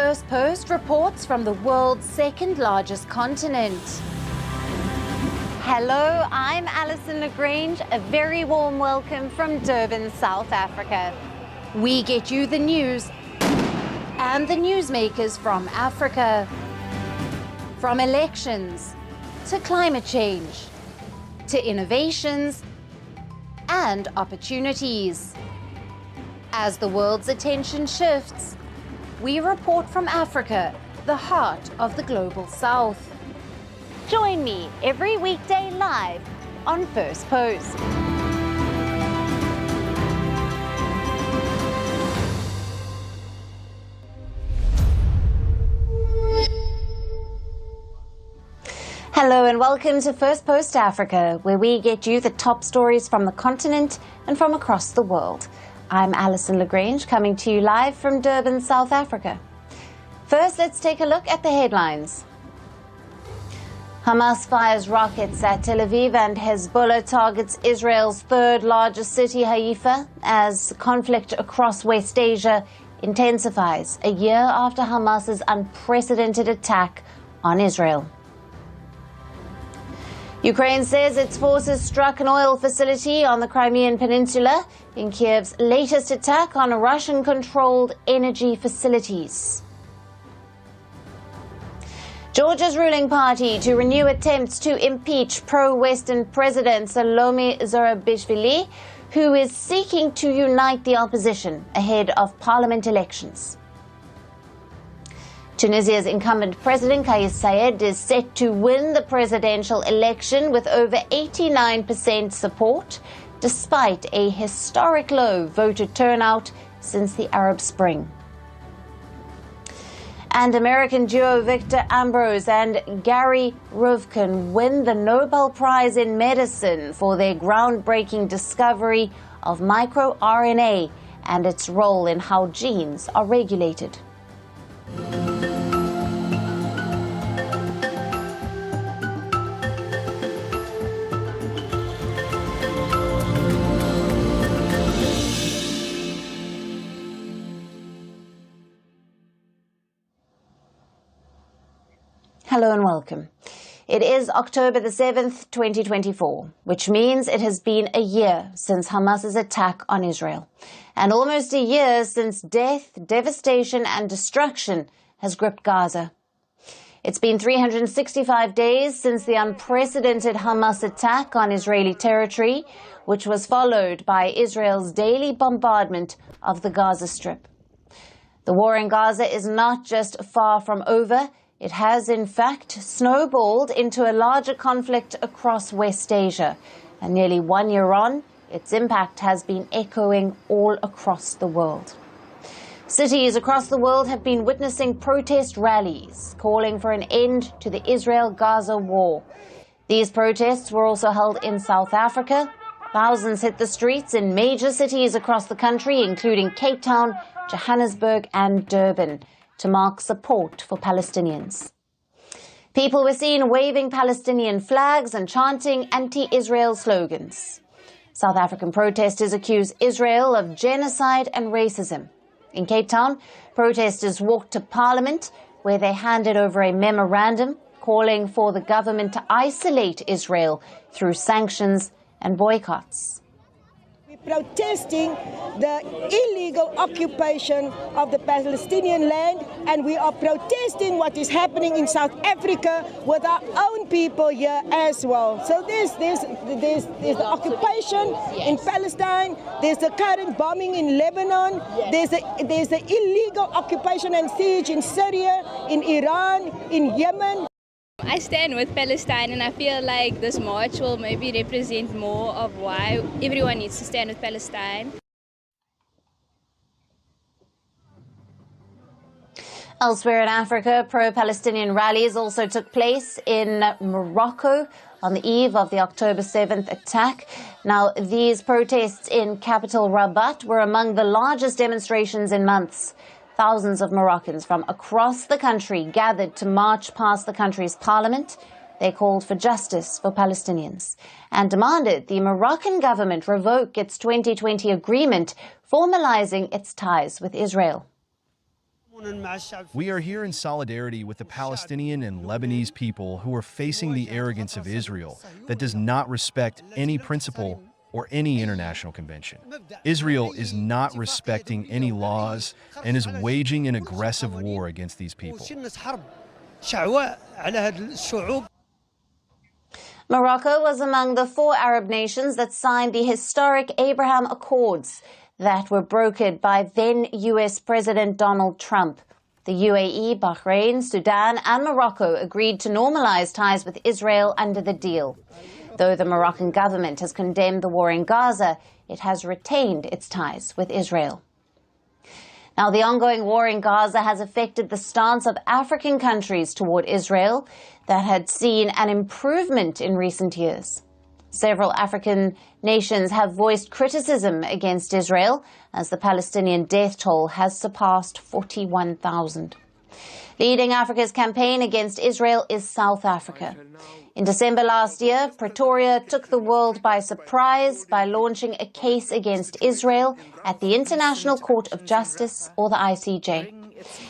Firstpost reports from the world's second largest continent. Hello, I'm Alison Lagrange. A very warm welcome from Durban, South Africa. We get you the news and the newsmakers from Africa. From elections to climate change to innovations and opportunities. As the world's attention shifts, we report from Africa, the heart of the global South. Join me every weekday live on Firstpost. Hello and welcome to Firstpost Africa, where we get you the top stories from the continent and from across the world. I'm Alison Lagrange, coming to you live from Durban, South Africa. First, let's take a look at the headlines. Hamas fires rockets at Tel Aviv and Hezbollah targets Israel's third largest city, Haifa, as conflict across West Asia intensifies a year after Hamas's unprecedented attack on Israel. Ukraine says its forces struck an oil facility on the Crimean Peninsula in Kiev's latest attack on Russian-controlled energy facilities. Georgia's ruling party to renew attempts to impeach pro-Western President Salome Zurabishvili, who is seeking to unite the opposition ahead of parliament elections. Tunisia's incumbent president Kais Saied is set to win the presidential election with over 89% support, despite a historic low voter turnout since the Arab Spring. And American duo Victor Ambrose and Gary Ruvkun win the Nobel Prize in Medicine for their groundbreaking discovery of microRNA and its role in how genes are regulated. Hello and welcome. It is October the 7th, 2024, which means it has been a year since Hamas's attack on Israel, and almost a year since death, devastation and destruction has gripped Gaza. It's been 365 days since the unprecedented Hamas attack on Israeli territory, which was followed by Israel's daily bombardment of the Gaza Strip. The war in Gaza is not just far from over. It has, in fact, snowballed into a larger conflict across West Asia. And nearly 1 year on, its impact has been echoing all across the world. Cities across the world have been witnessing protest rallies, calling for an end to the Israel-Gaza war. These protests were also held in South Africa. Thousands hit the streets in major cities across the country, including Cape Town, Johannesburg and Durban, to mark support for Palestinians. People were seen waving Palestinian flags and chanting anti-Israel slogans. South African protesters accuse Israel of genocide and racism. In Cape Town, protesters walked to Parliament, where they handed over a memorandum calling for the government to isolate Israel through sanctions and boycotts. Protesting the illegal occupation of the Palestinian land, and we are protesting what is happening in South Africa with our own people here as well. So there's the occupation in Palestine, there's the current bombing in Lebanon, there's the illegal occupation and siege in Syria, in Iran, in Yemen. I stand with Palestine, and I feel like this march will maybe represent more of why everyone needs to stand with Palestine. Elsewhere in Africa, pro-Palestinian rallies also took place in Morocco on the eve of the October 7th attack. Now, these protests in capital Rabat were among the largest demonstrations in months. Thousands of Moroccans from across the country gathered to march past the country's parliament. They called for justice for Palestinians and demanded the Moroccan government revoke its 2020 agreement formalizing its ties with Israel. We are here in solidarity with the Palestinian and Lebanese people who are facing the arrogance of Israel that does not respect any principle or any international convention. Israel is not respecting any laws and is waging an aggressive war against these people. Morocco was among the 4 Arab nations that signed the historic Abraham Accords that were brokered by then U.S. President Donald Trump. The UAE, Bahrain, Sudan and Morocco agreed to normalize ties with Israel under the deal. Though the Moroccan government has condemned the war in Gaza, it has retained its ties with Israel. Now, the ongoing war in Gaza has affected the stance of African countries toward Israel that had seen an improvement in recent years. Several African nations have voiced criticism against Israel as the Palestinian death toll has surpassed 41,000. Leading Africa's campaign against Israel is South Africa. In December last year, Pretoria took the world by surprise by launching a case against Israel at the International Court of Justice, or the ICJ.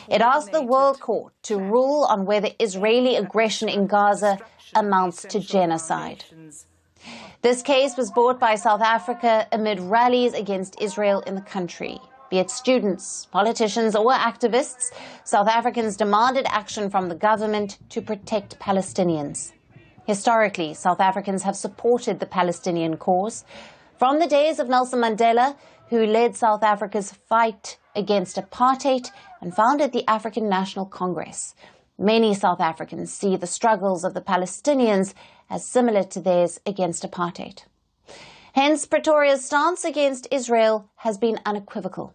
It asked the World Court to rule on whether Israeli aggression in Gaza amounts to genocide. This case was brought by South Africa amid rallies against Israel in the country. Be it students, politicians or activists, South Africans demanded action from the government to protect Palestinians. Historically, South Africans have supported the Palestinian cause. From the days of Nelson Mandela, who led South Africa's fight against apartheid and founded the African National Congress. Many South Africans see the struggles of the Palestinians as similar to theirs against apartheid. Hence, Pretoria's stance against Israel has been unequivocal.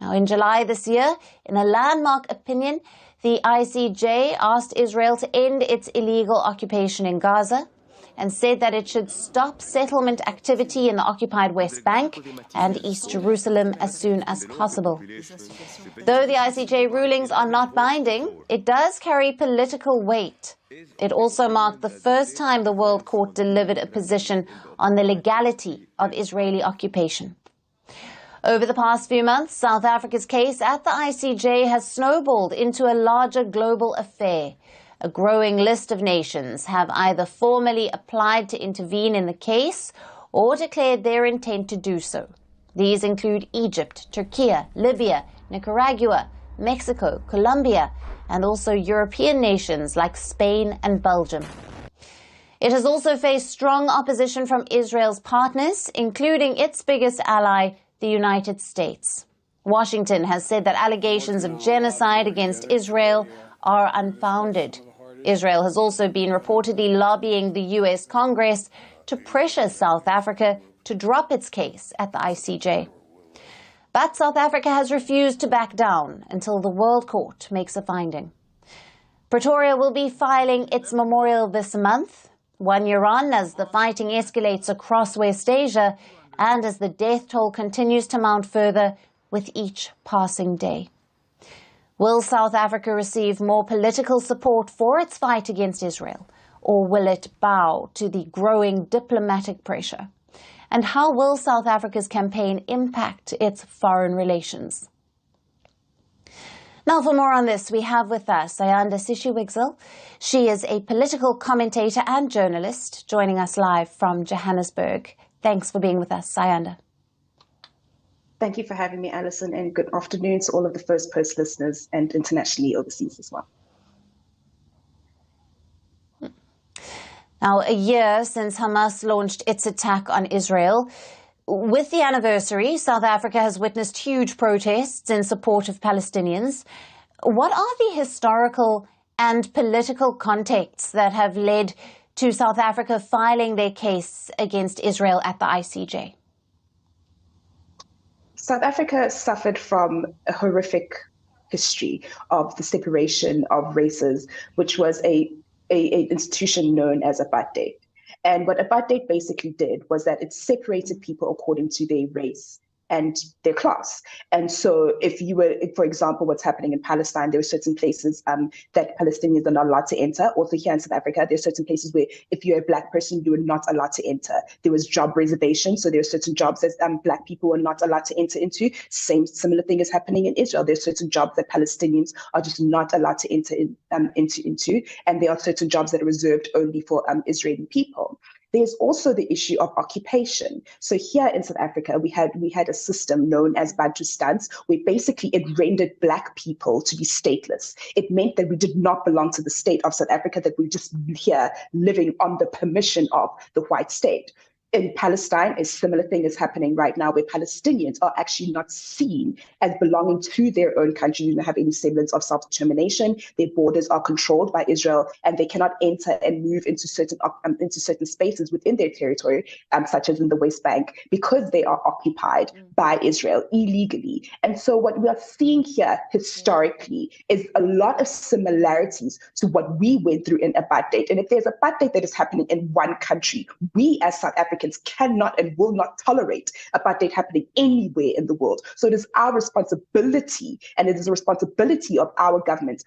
Now, in July this year, in a landmark opinion, the ICJ asked Israel to end its illegal occupation in Gaza and said that it should stop settlement activity in the occupied West Bank and East Jerusalem as soon as possible. Though the ICJ rulings are not binding, it does carry political weight. It also marked the first time the World Court delivered a position on the legality of Israeli occupation. Over the past few months, South Africa's case at the ICJ has snowballed into a larger global affair. A growing list of nations have either formally applied to intervene in the case or declared their intent to do so. These include Egypt, Turkey, Libya, Nicaragua, Mexico, Colombia, and also European nations like Spain and Belgium. It has also faced strong opposition from Israel's partners, including its biggest ally, the United States. Washington has said that allegations of genocide against Israel are unfounded. Israel has also been reportedly lobbying the U.S. Congress to pressure South Africa to drop its case at the ICJ. But South Africa has refused to back down until the World Court makes a finding. Pretoria will be filing its memorial this month, 1 year on as the fighting escalates across West Asia and as the death toll continues to mount further with each passing day. Will South Africa receive more political support for its fight against Israel, or will it bow to the growing diplomatic pressure? And how will South Africa's campaign impact its foreign relations? Now, for more on this, we have with us Sayanda Sishiwigzil. She is a political commentator and journalist, joining us live from Johannesburg. Thanks for being with us, Sayanda. Thank you for having me, Alison, and good afternoon to all of the Firstpost listeners and internationally overseas as well. Now, a year since Hamas launched its attack on Israel. With the anniversary, South Africa has witnessed huge protests in support of Palestinians. What are the historical and political contexts that have led to South Africa filing their case against Israel at the ICJ? South Africa suffered from a horrific history of the separation of races, which was an institution known as apartheid. And what apartheid basically did was that it separated people according to their race. and their class. And so for example, what's happening in Palestine, there are certain places that Palestinians are not allowed to enter. Also here in South Africa, there are certain places where if you're a Black person, you are not allowed to enter. There was job reservation, so there are certain jobs that Black people are not allowed to enter into. Similar thing is happening in Israel. There are certain jobs that Palestinians are just not allowed to enter into, and there are certain jobs that are reserved only for Israeli people. There's also the issue of occupation. So here in South Africa, we had a system known as Bantustans, where basically it rendered Black people to be stateless. It meant that we did not belong to the state of South Africa, that we were just here living on the permission of the white state. In Palestine, a similar thing is happening right now, where Palestinians are actually not seen as belonging to their own country. They don't have any semblance of self-determination. Their borders are controlled by Israel, and they cannot enter and move into certain spaces within their territory, such as in the West Bank, because they are occupied by Israel illegally. And so what we are seeing here historically is a lot of similarities to what we went through in apartheid. And if there's apartheid that is happening in one country, we as South Africans cannot and will not tolerate apartheid happening anywhere in the world. So it is our responsibility, and it is the responsibility of our government,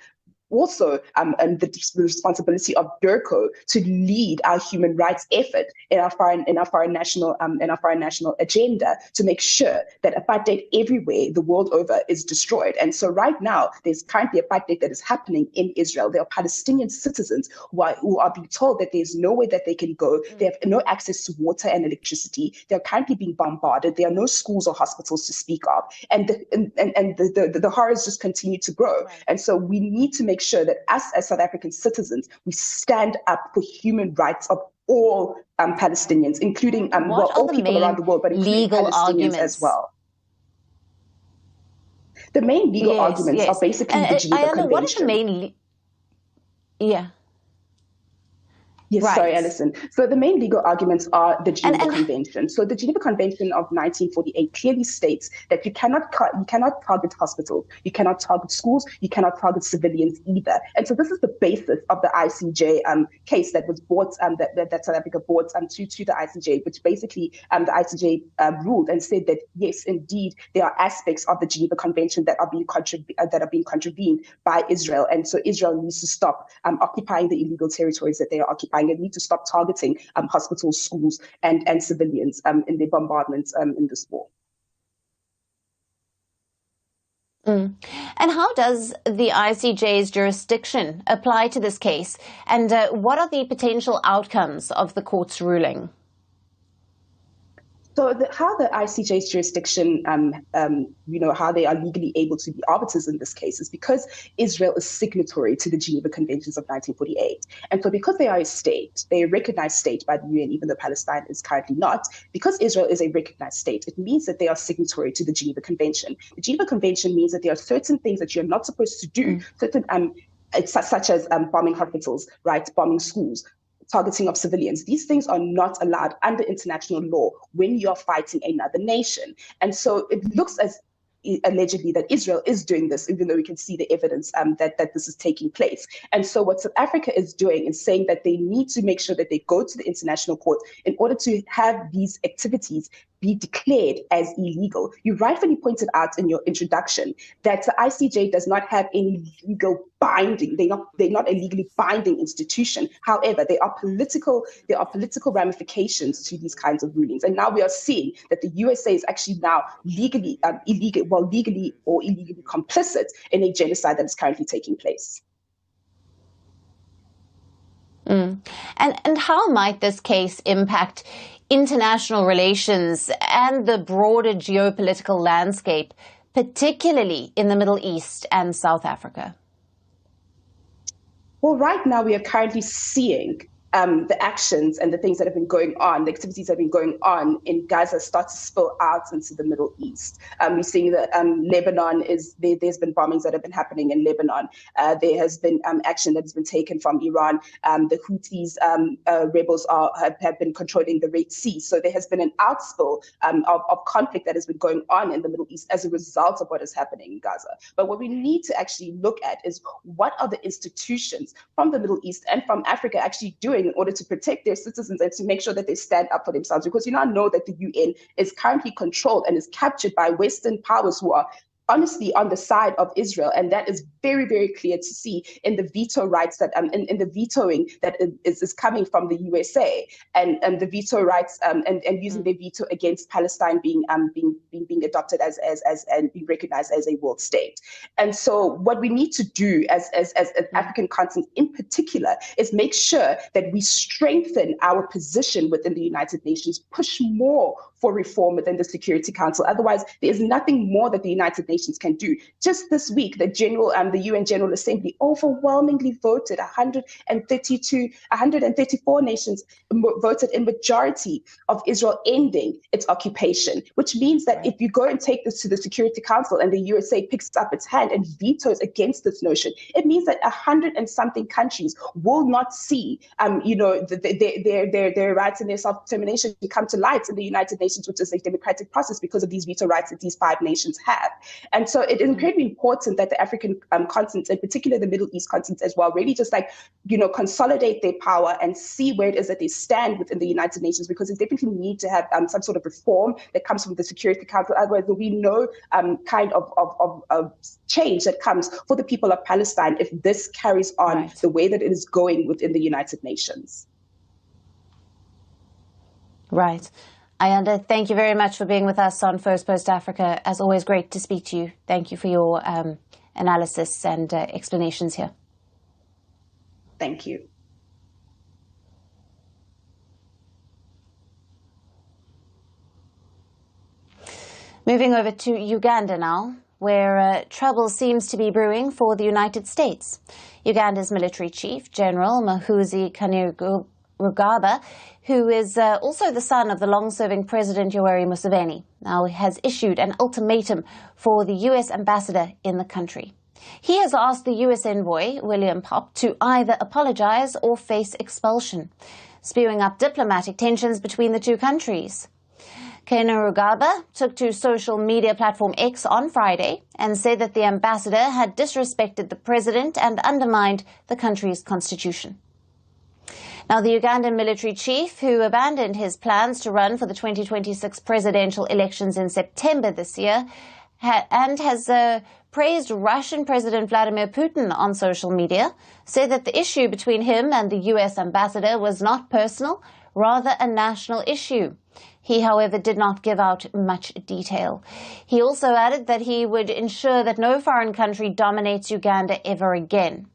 also and the responsibility of DIRCO, to lead our human rights effort in our foreign national agenda, to make sure that apartheid everywhere the world over is destroyed. And so right now there's currently apartheid that is happening in Israel. There are Palestinian citizens who are being told that there's nowhere that they can go. They have no access to water and electricity. They're currently being bombarded. There are no schools or hospitals to speak of, and the horrors just continue to grow. And so we need to make sure that us as South African citizens, we stand up for human rights of all Palestinians, including all people around the world, but including Palestinians as well. The main legal arguments are basically the Geneva Convention. What is the main? Yes, right. Sorry, Alison. So the main legal arguments are the Geneva Convention. So the Geneva Convention of 1948 clearly states that you cannot target hospitals, you cannot target schools, you cannot target civilians either. And so this is the basis of the ICJ case that was brought, that South Africa brought to the ICJ, which basically the ICJ ruled and said that yes, indeed, there are aspects of the Geneva Convention that are being contravened by Israel, and so Israel needs to stop occupying the illegal territories that they are occupying. And need to stop targeting hospitals, schools, and civilians in their bombardments in this war. And how does the ICJ's jurisdiction apply to this case? And what are the potential outcomes of the court's ruling? So how the ICJ's jurisdiction, how they are legally able to be arbiters in this case is because Israel is signatory to the Geneva Conventions of 1948. And so because they are a state, they are a recognized state by the UN, even though Palestine is currently not, because Israel is a recognized state, it means that they are signatory to the Geneva Convention. The Geneva Convention means that there are certain things that you're not supposed to do, such as bombing hospitals, right, bombing schools, targeting of civilians. These things are not allowed under international law when you're fighting another nation. And so it looks as allegedly that Israel is doing this, even though we can see the evidence that this is taking place. And so what South Africa is doing is saying that they need to make sure that they go to the international court in order to have these activities be declared as illegal. You rightfully pointed out in your introduction that the ICJ does not have any legal binding. They're not a legally binding institution. However, there are political ramifications to these kinds of rulings. And now we are seeing that the USA is actually now legally or illegally complicit in a genocide that is currently taking place. And how might this case impact international relations and the broader geopolitical landscape, particularly in the Middle East and South Africa? Well, right now we are currently seeing the actions and the things that have been going on, the activities that have been going on in Gaza start to spill out into the Middle East. We're seeing that Lebanon there's been bombings that have been happening in Lebanon. There has been action that has been taken from Iran. The Houthis rebels have been controlling the Red Sea. So there has been an outspill of conflict that has been going on in the Middle East as a result of what is happening in Gaza. But what we need to actually look at is what are the institutions from the Middle East and from Africa actually doing in order to protect their citizens and to make sure that they stand up for themselves. Because you now know that the UN is currently controlled and is captured by Western powers who are honestly on the side of Israel, and that is very, very clear to see in the veto rights that in the vetoing that is coming from the USA, and the veto rights and using their veto against Palestine being adopted as and being recognized as a world state. And so what we need to do as African continent in particular is make sure that we strengthen our position within the United Nations, push more for reform within the Security Council. Otherwise, there is nothing more that the United Nations can do. Just this week, the UN General Assembly overwhelmingly voted 134 nations voted in majority of Israel ending its occupation, which means that if you go and take this to the Security Council and the USA picks up its hand and vetoes against this notion, it means that 100 and something countries will not see, their rights and their self-determination come to light in the United Nations, which is a democratic process, because of these veto rights that these 5 nations have. And so it is incredibly important that the African continent, in particular the Middle East continent as well, really just consolidate their power and see where it is that they stand within the United Nations, because they definitely need to have some sort of reform that comes from the Security Council. Otherwise, there will be no kind of change that comes for the people of Palestine if this carries on the way that it is going within the United Nations. Right. Ayanda, thank you very much for being with us on First Post Africa. As always, great to speak to you. Thank you for your analysis and explanations here. Thank you. Moving over to Uganda now, where trouble seems to be brewing for the United States. Uganda's military chief, General Muhoozi Kainerugaba, who is also the son of the long-serving President Yoweri Museveni, now has issued an ultimatum for the U.S. ambassador in the country. He has asked the U.S. envoy, William Popp, to either apologize or face expulsion, spewing up diplomatic tensions between the two countries. Kainerugaba took to social media platform X on Friday and said that the ambassador had disrespected the president and undermined the country's constitution. Now, the Ugandan military chief, who abandoned his plans to run for the 2026 presidential elections in September this year, has praised Russian President Vladimir Putin on social media, said that the issue between him and the U.S. ambassador was not personal, rather a national issue. He, however, did not give out much detail. He also added that he would ensure that no foreign country dominates Uganda ever again.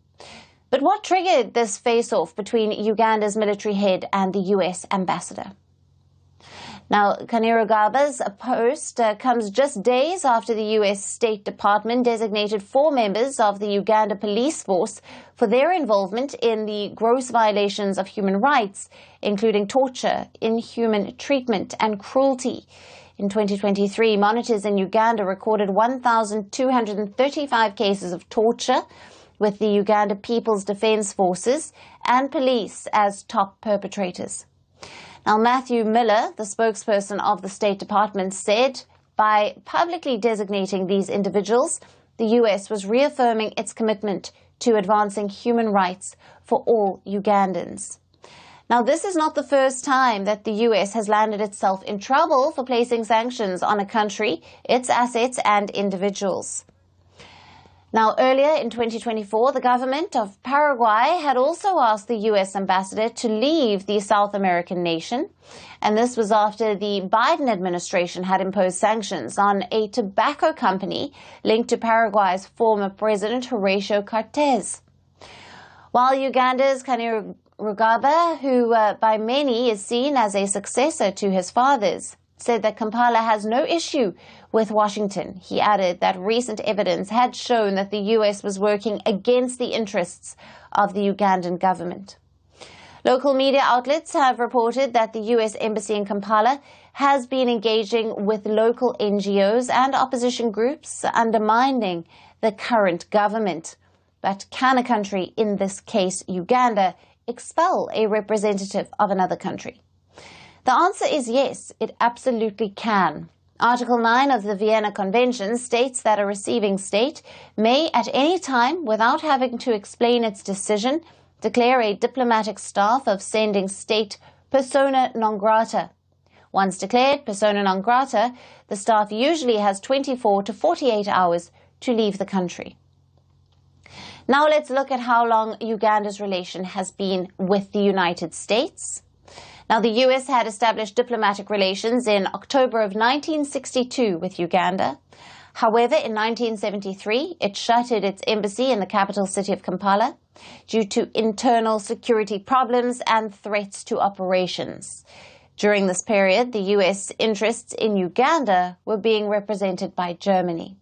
But what triggered this face-off between Uganda's military head and the U.S. ambassador? Now, Kainerugaba's post comes just days after the U.S. State Department designated 4 members of the Uganda police force for their involvement in the gross violations of human rights, including torture, inhuman treatment, and cruelty. In 2023, monitors in Uganda recorded 1,235 cases of torture, with the Uganda People's Defence Forces and police as top perpetrators. Now, Matthew Miller, the spokesperson of the State Department, said by publicly designating these individuals, the U.S. was reaffirming its commitment to advancing human rights for all Ugandans. Now, this is not the first time that the U.S. has landed itself in trouble for placing sanctions on a country, its assets, and individuals. Now, earlier in 2024, the government of Paraguay had also asked the U.S. ambassador to leave the South American nation. And this was after the Biden administration had imposed sanctions on a tobacco company linked to Paraguay's former president, Horacio Cartes. While Uganda's Kainerugaba, who by many is seen as a successor to his father's, said that Kampala has no issue with Washington. He added that recent evidence had shown that the U.S. was working against the interests of the Ugandan government. Local media outlets have reported that the U.S. Embassy in Kampala has been engaging with local NGOs and opposition groups, undermining the current government. But can a country, in this case Uganda, expel a representative of another country? The answer is yes, it absolutely can. Article 9 of the Vienna Convention states that a receiving state may at any time, without having to explain its decision, declare a diplomatic staff of sending state persona non grata. Once declared persona non grata, the staff usually has 24 to 48 hours to leave the country. Now let's look at how long Uganda's relation has been with the United States. Now, the US had established diplomatic relations in October of 1962 with Uganda. However, in 1973, it shuttered its embassy in the capital city of Kampala due to internal security problems and threats to operations. During this period, the US interests in Uganda were being represented by Germany.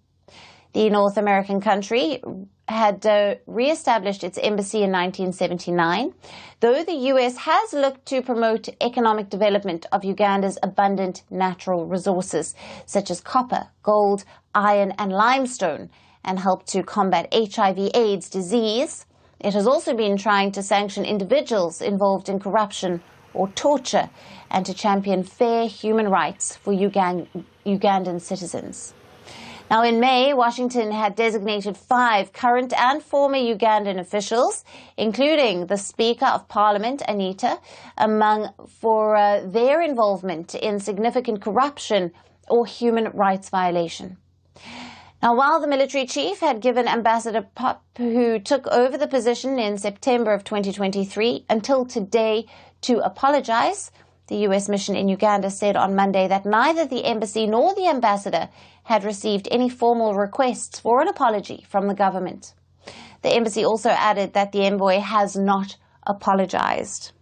The North American country had re-established its embassy in 1979, though the US has looked to promote economic development of Uganda's abundant natural resources, such as copper, gold, iron and limestone, and helped to combat HIV/AIDS disease. It has also been trying to sanction individuals involved in corruption or torture and to champion fair human rights for Ugandan citizens. Now, in May, Washington had designated 5 current and former Ugandan officials, including the Speaker of Parliament, Anita, for their involvement in significant corruption or human rights violation. Now, while the military chief had given Ambassador Pop, who took over the position in September of 2023, until today to apologize, the U.S. mission in Uganda said on Monday that neither the embassy nor the ambassador had received any formal requests for an apology from the government. The embassy also added that the envoy has not apologized.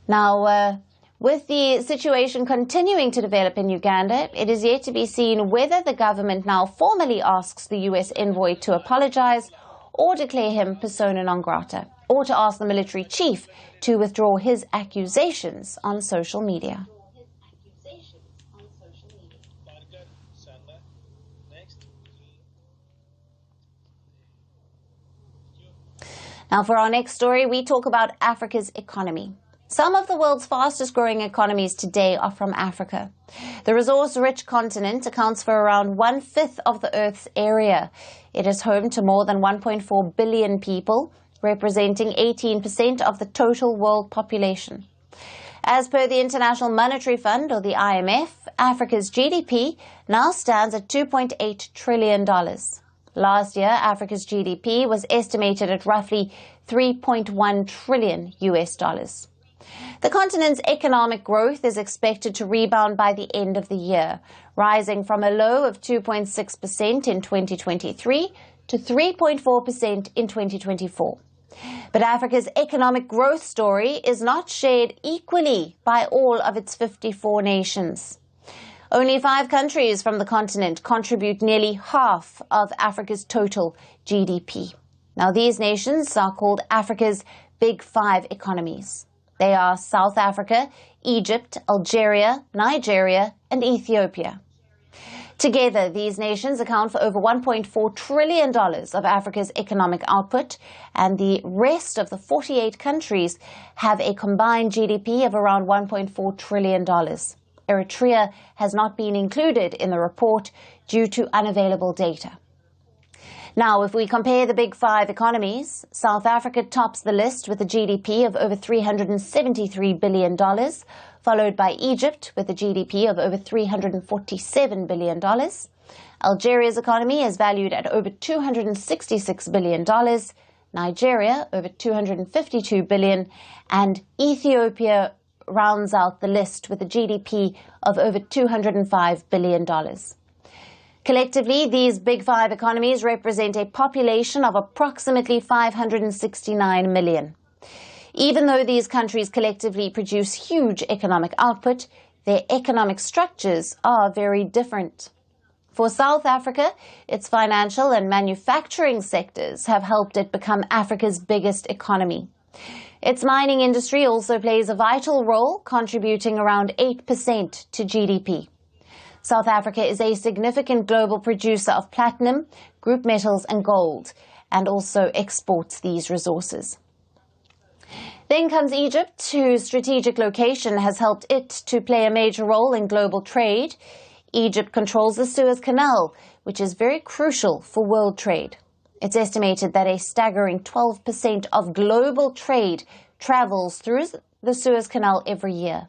Now, with the situation continuing to develop in Uganda, it is yet to be seen whether the government now formally asks the U.S. envoy to apologize or declare him persona non grata, or to ask the military chief to withdraw his accusations on social media. Now, for our next story, we talk about Africa's economy. Some of the world's fastest growing economies today are from Africa. The resource-rich continent accounts for around 1/5 of the Earth's area. It is home to more than 1.4 billion people, representing 18% of the total world population. As per the International Monetary Fund, or the IMF, Africa's GDP now stands at $2.8 trillion. Last year, Africa's GDP was estimated at roughly $3.1 trillion US. The continent's economic growth is expected to rebound by the end of the year, rising from a low of 2.6% in 2023 to 3.4% in 2024. But Africa's economic growth story is not shared equally by all of its 54 nations. Only 5 countries from the continent contribute nearly half of Africa's total GDP. Now, these nations are called Africa's Big 5 economies. They are South Africa, Egypt, Algeria, Nigeria, and Ethiopia. Together, these nations account for over $1.4 trillion of Africa's economic output, and the rest of the 48 countries have a combined GDP of around $1.4 trillion. Eritrea has not been included in the report due to unavailable data. Now, if we compare the Big 5 economies, South Africa tops the list with a GDP of over $373 billion, followed by Egypt with a GDP of over $347 billion. Algeria's economy is valued at over $266 billion, Nigeria over $252 billion, and Ethiopia rounds out the list with a GDP of over $205 billion. Collectively, these Big 5 economies represent a population of approximately 569 million. Even though these countries collectively produce huge economic output, their economic structures are very different. For South Africa, its financial and manufacturing sectors have helped it become Africa's biggest economy. Its mining industry also plays a vital role, contributing around 8% to GDP. South Africa is a significant global producer of platinum, group metals and gold, and also exports these resources. Then comes Egypt, whose strategic location has helped it to play a major role in global trade. Egypt controls the Suez Canal, which is very crucial for world trade. It's estimated that a staggering 12% of global trade travels through the Suez Canal every year.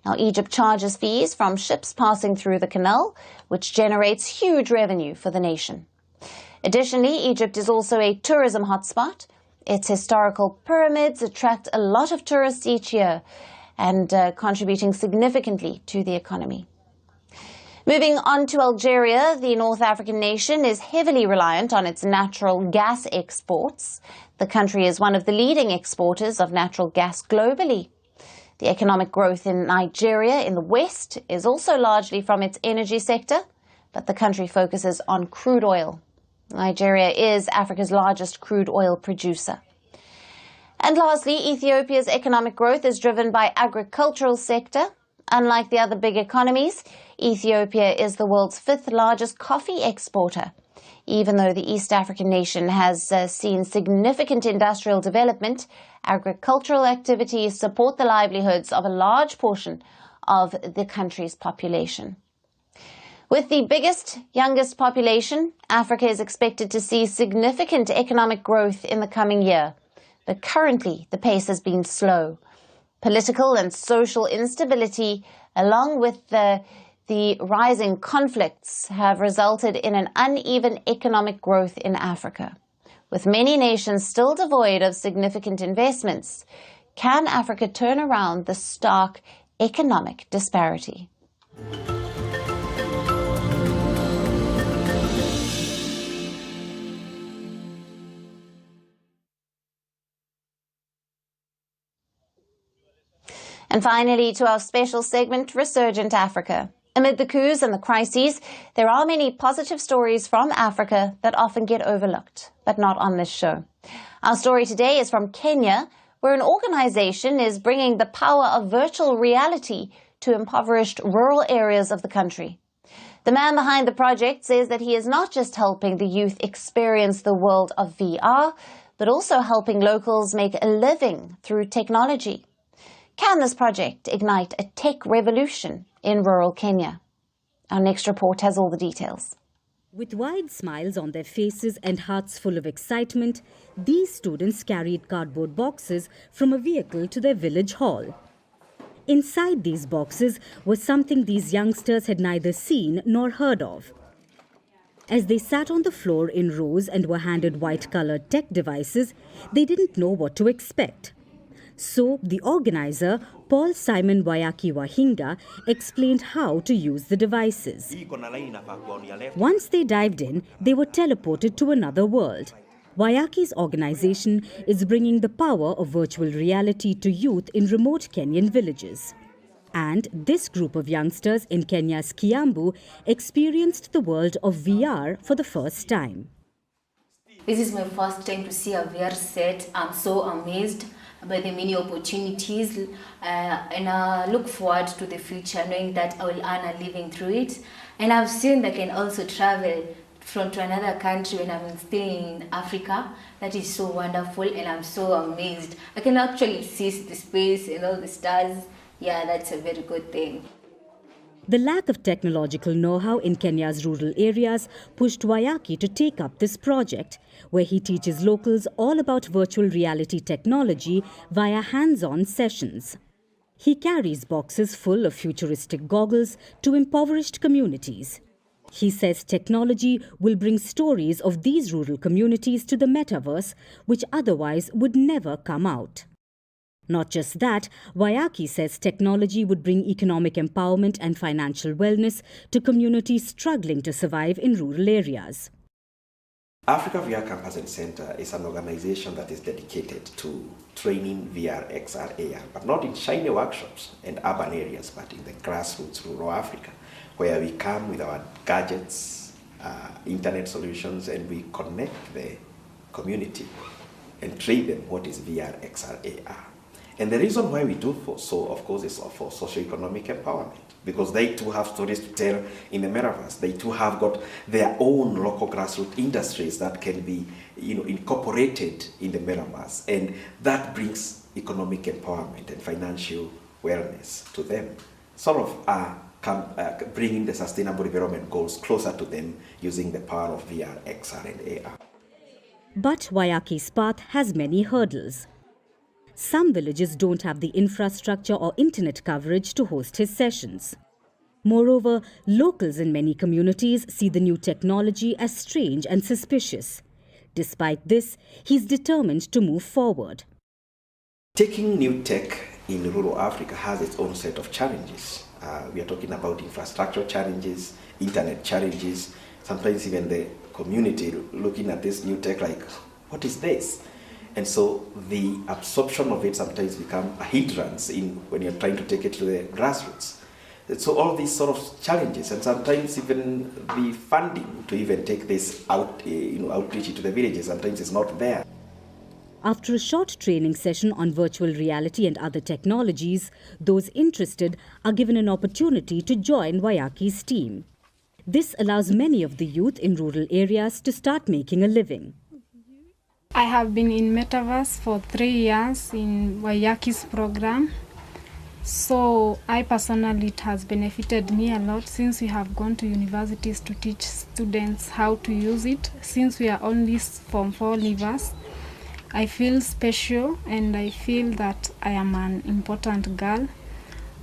Now, Egypt charges fees from ships passing through the canal, which generates huge revenue for the nation. Additionally, Egypt is also a tourism hotspot. Its historical pyramids attract a lot of tourists each year and contributing significantly to the economy. Moving on to Algeria, the North African nation is heavily reliant on its natural gas exports. The country is one of the leading exporters of natural gas globally. The economic growth in Nigeria in the west is also largely from its energy sector, but the country focuses on crude oil. Nigeria is Africa's largest crude oil producer. And lastly, Ethiopia's economic growth is driven by agricultural sector. Unlike the other big economies, Ethiopia is the world's fifth largest coffee exporter. Even though the East African nation has seen significant industrial development, agricultural activities support the livelihoods of a large portion of the country's population. With the biggest, youngest population, Africa is expected to see significant economic growth in the coming year. But currently, the pace has been slow. Political and social instability, along with the rising conflicts, have resulted in an uneven economic growth in Africa. With many nations still devoid of significant investments, can Africa turn around the stark economic disparity? And finally, to our special segment, Resurgent Africa. Amid the coups and the crises, there are many positive stories from Africa that often get overlooked, but not on this show. Our story today is from Kenya, where an organization is bringing the power of virtual reality to impoverished rural areas of the country. The man behind the project says that he is not just helping the youth experience the world of VR, but also helping locals make a living through technology. Can this project ignite a tech revolution in rural Kenya? Our next report has all the details. With wide smiles on their faces and hearts full of excitement, these students carried cardboard boxes from a vehicle to their village hall. Inside these boxes was something these youngsters had neither seen nor heard of. As they sat on the floor in rows and were handed white-colored tech devices, they didn't know what to expect. So, the organizer, Paul Simon Wayaki Wahinga, explained how to use the devices. Once they dived in, they were teleported to another world. Wayaki's organization is bringing the power of virtual reality to youth in remote Kenyan villages. And this group of youngsters in Kenya's Kiambu experienced the world of VR for the first time. This is my first time to see a VR set. I'm so amazed by the many opportunities and I look forward to the future knowing that I will earn a living through it. And I've seen that I can also travel to another country when I'm still in Africa. That is so wonderful and I'm so amazed. I can actually see the space and all the stars. Yeah, that's a very good thing. The lack of technological know-how in Kenya's rural areas pushed Wayaki to take up this project, where he teaches locals all about virtual reality technology via hands-on sessions. He carries boxes full of futuristic goggles to impoverished communities. He says technology will bring stories of these rural communities to the metaverse, which otherwise would never come out. Not just that, Wayaki says technology would bring economic empowerment and financial wellness to communities struggling to survive in rural areas. Africa VR Campus and Center is an organization that is dedicated to training VR, XR, AR, but not in shiny workshops and urban areas, but in the grassroots, rural Africa, where we come with our gadgets, internet solutions, and we connect the community and train them what is VR, XR, AR. And the reason why we do so, of course, is for socio-economic empowerment, because they too have stories to tell in the metaverse. They too have got their own local grassroots industries that can be, incorporated in the metaverse, and that brings economic empowerment and financial wellness to them. Sort of bringing the Sustainable Development Goals closer to them using the power of VR, XR, and AR. But Wayaki's path has many hurdles. Some villages don't have the infrastructure or internet coverage to host his sessions. Moreover, locals in many communities see the new technology as strange and suspicious. Despite this, he's determined to move forward. Taking new tech in rural Africa has its own set of challenges. We are talking about infrastructure challenges, internet challenges, sometimes even the community looking at this new tech like, what is this? And so the absorption of it sometimes becomes a hindrance when you're trying to take it to the grassroots. So all these sort of challenges, and sometimes even the funding to even take this outreach into the villages, sometimes it's not there. After a short training session on virtual reality and other technologies, those interested are given an opportunity to join Wayaki's team. This allows many of the youth in rural areas to start making a living. I have been in Metaverse for 3 years in Wayaki's program. So I personally, it has benefited me a lot since we have gone to universities to teach students how to use it. Since we are only Form 4 leavers, I feel special and I feel that I am an important girl.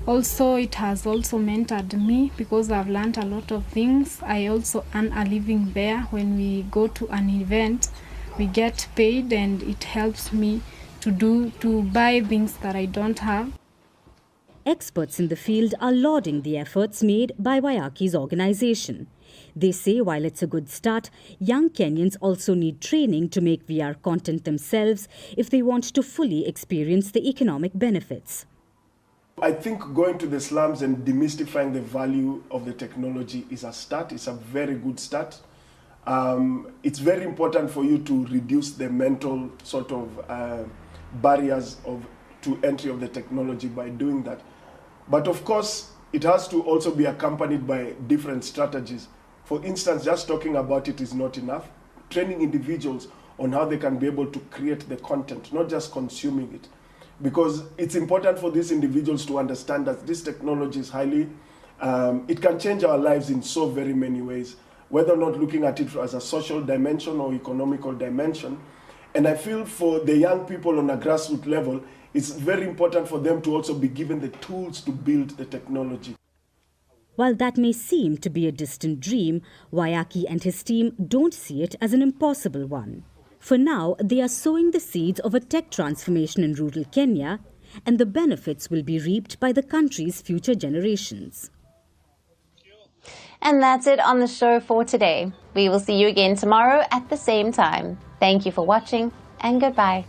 Also, it has also mentored me because I've learned a lot of things. I also earn a living there. When we go to an event, we get paid and it helps me to buy things that I don't have. Experts in the field are lauding the efforts made by Wayaki's organization. They say while it's a good start, young Kenyans also need training to make VR content themselves if they want to fully experience the economic benefits. I think going to the slums and demystifying the value of the technology is a start. It's a very good start. It's very important for you to reduce the mental sort of barriers to entry of the technology by doing that. But of course, it has to also be accompanied by different strategies. For instance, just talking about it is not enough. Training individuals on how they can be able to create the content, not just consuming it. Because it's important for these individuals to understand that this technology is it can change our lives in so very many ways, whether or not looking at it as a social dimension or economical dimension. And I feel for the young people on a grassroots level, it's very important for them to also be given the tools to build the technology. While that may seem to be a distant dream, Wayaki and his team don't see it as an impossible one. For now, they are sowing the seeds of a tech transformation in rural Kenya, and the benefits will be reaped by the country's future generations. And that's it on the show for today. We will see you again tomorrow at the same time. Thank you for watching, and goodbye.